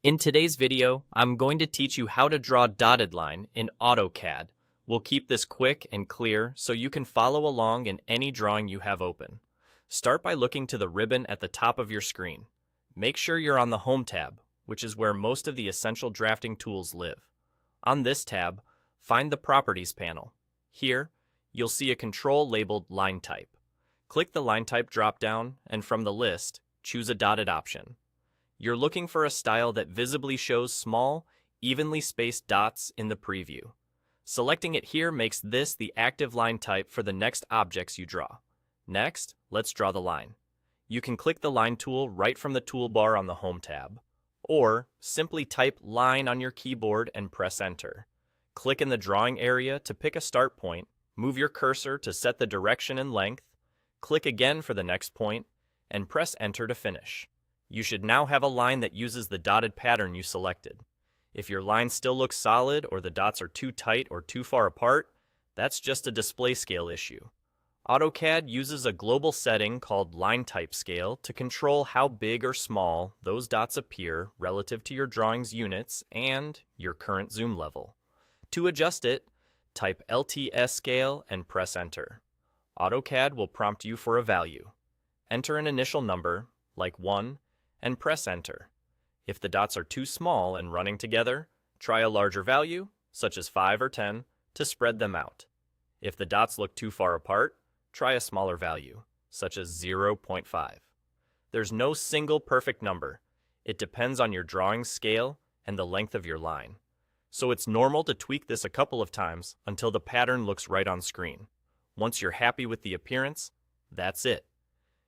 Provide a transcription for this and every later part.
In today's video, I'm going to teach you how to draw dotted line in AutoCAD. We'll keep this quick and clear so you can follow along in any drawing you have open. Start by looking to the ribbon at the top of your screen. Make sure you're on the Home tab, which is where most of the essential drafting tools live. On this tab, find the Properties panel. Here, you'll see a control labeled linetype. Click the linetype dropdown, and from the list, choose a dotted option. You're looking for a style that visibly shows small, evenly spaced dots in the preview. Selecting it here makes this the active line type for the next objects you draw. Next, let's draw the line. You can click the line tool right from the toolbar on the Home tab, or simply type line on your keyboard and press enter. Click in the drawing area to pick a start point, move your cursor to set the direction and length, click again for the next point, and press enter to finish. You should now have a line that uses the dotted pattern you selected. If your line still looks solid or the dots are too tight or too far apart, that's just a display scale issue. AutoCAD uses a global setting called linetype scale to control how big or small those dots appear relative to your drawing's units and your current zoom level. To adjust it, type LTS scale and press enter. AutoCAD will prompt you for a value. Enter an initial number, like 1, and press enter. If the dots are too small and running together, try a larger value, such as 5 or 10, to spread them out. If the dots look too far apart, try a smaller value, such as 0.5. There's no single perfect number. It depends on your drawing scale and the length of your line. So it's normal to tweak this a couple of times until the pattern looks right on screen. Once you're happy with the appearance, that's it.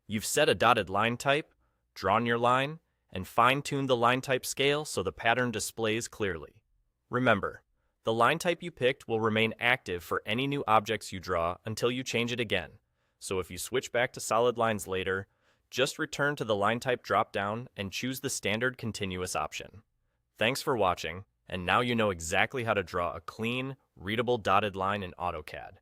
You've set a dotted line type, drawn your line, and fine-tuned the line type scale so the pattern displays clearly. Remember, the line type you picked will remain active for any new objects you draw until you change it again. So if you switch back to solid lines later, just return to the line type dropdown and choose the standard continuous option. Thanks for watching, and now you know exactly how to draw a clean, readable dotted line in AutoCAD.